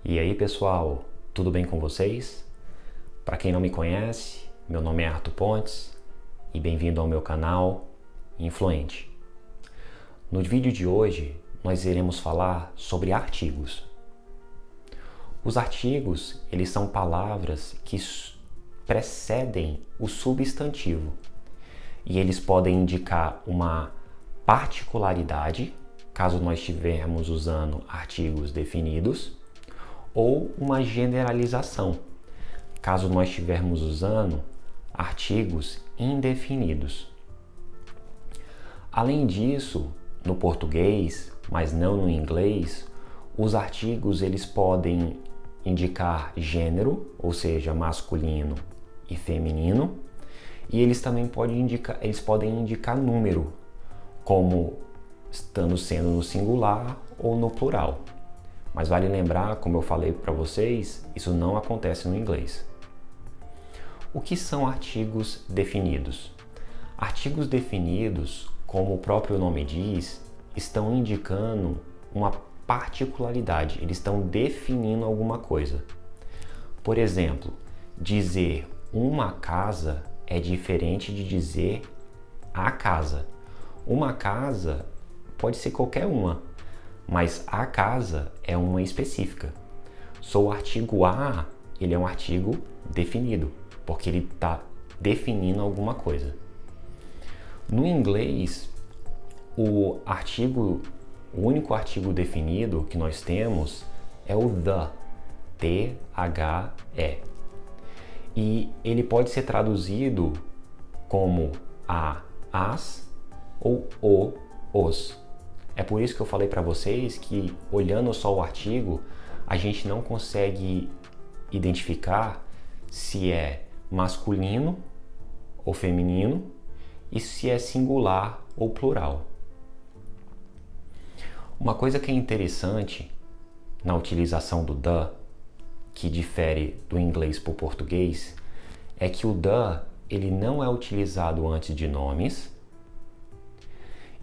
E aí pessoal, tudo bem com vocês? Para quem não me conhece, meu nome é Arthur Pontes e bem-vindo ao meu canal Influente. No vídeo de hoje, nós iremos falar sobre artigos. Os artigos, eles são palavras que precedem o substantivo e eles podem indicar uma particularidade, caso nós estivermos usando artigos definidos, ou uma generalização, caso nós estivermos usando artigos indefinidos. Além disso, no português, mas não no inglês, os artigos eles podem indicar gênero, ou seja, masculino e feminino, e eles também podem indicar número, como estando sendo no singular ou no plural. Mas vale lembrar, como eu falei para vocês, isso não acontece no inglês. O que são artigos definidos? Artigos definidos, como o próprio nome diz, estão indicando uma particularidade, eles estão definindo alguma coisa. Por exemplo, dizer uma casa é diferente de dizer a casa. Uma casa pode ser qualquer uma, mas a casa é uma específica. O artigo a, ele é um artigo definido, porque ele está definindo alguma coisa. No inglês, o único artigo definido que nós temos é o the, T-H-E. E ele pode ser traduzido como a, as ou o, os. É por isso que eu falei para vocês que, olhando só o artigo, a gente não consegue identificar se é masculino ou feminino e se é singular ou plural. Uma coisa que é interessante na utilização do the, que difere do inglês para o português, é que o the ele não é utilizado antes de nomes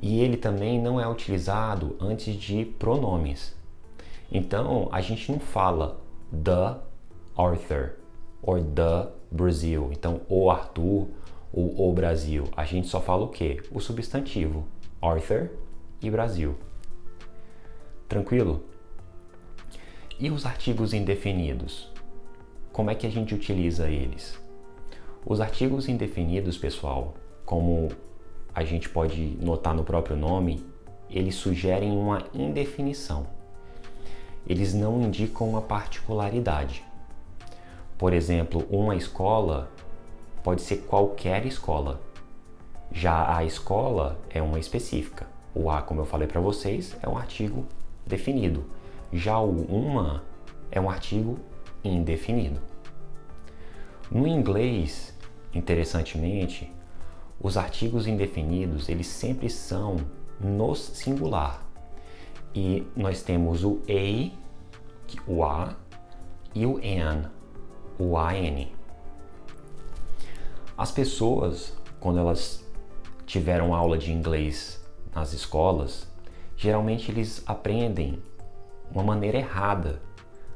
e ele também não é utilizado antes de pronomes. Então, a gente não fala the Arthur ou the Brazil. Então, o Arthur ou o Brasil. A gente só fala o quê? O substantivo Arthur e Brasil. Tranquilo? E os artigos indefinidos? Como é que a gente utiliza eles? Os artigos indefinidos, pessoal, como a gente pode notar no próprio nome, eles sugerem uma indefinição. Eles não indicam uma particularidade. Por exemplo, uma escola pode ser qualquer escola. Já a escola é uma específica. O a, como eu falei para vocês, é um artigo definido. Já o uma é um artigo indefinido. No inglês, interessantemente, os artigos indefinidos, eles sempre são no singular. E nós temos o a, e o an, o an. As pessoas, quando elas tiveram aula de inglês nas escolas, geralmente eles aprendem uma maneira errada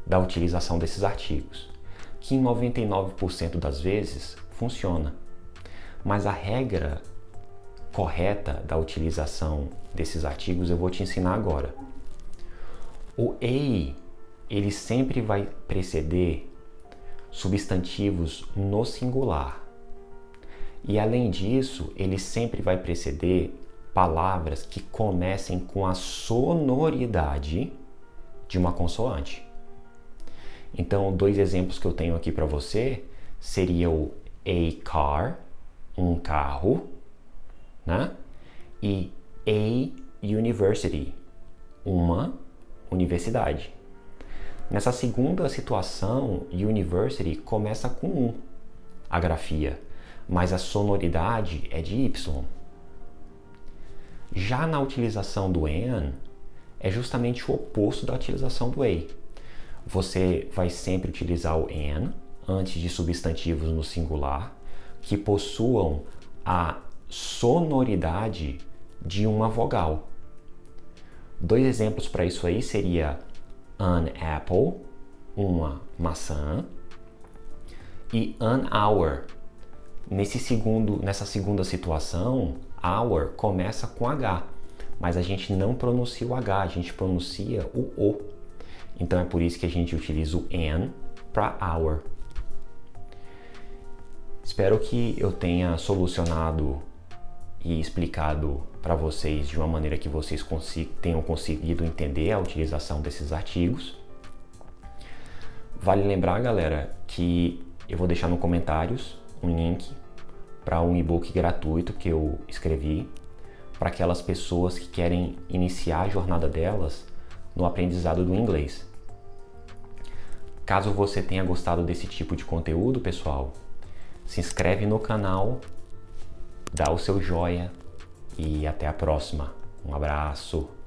da utilização desses artigos, que em 99% das vezes funciona. Mas a regra correta da utilização desses artigos eu vou te ensinar agora. O ele sempre vai preceder substantivos no singular. E além disso, ele sempre vai preceder palavras que comecem com a sonoridade de uma consoante. Então, dois exemplos que eu tenho aqui para você seria o a car, um carro, né? E a university, uma universidade. Nessa segunda situação, university começa com um, a grafia, mas a sonoridade é de Y. Já na utilização do an, é justamente o oposto da utilização do a. Você vai sempre utilizar o an antes de substantivos no singular que possuam a sonoridade de uma vogal. Dois exemplos para isso aí seria an apple uma maçã. E an hour. Nessa segunda situação, hour começa com H, mas a gente não pronuncia o H, a gente pronuncia o O. Então é por isso que a gente utiliza o an para hour. Espero que eu tenha solucionado e explicado para vocês de uma maneira que vocês tenham conseguido entender a utilização desses artigos. Vale lembrar, galera, que eu vou deixar nos comentários um link para um e-book gratuito que eu escrevi para aquelas pessoas que querem iniciar a jornada delas no aprendizado do inglês. Caso você tenha gostado desse tipo de conteúdo, pessoal, se inscreve no canal, dá o seu joinha e até a próxima. Um abraço!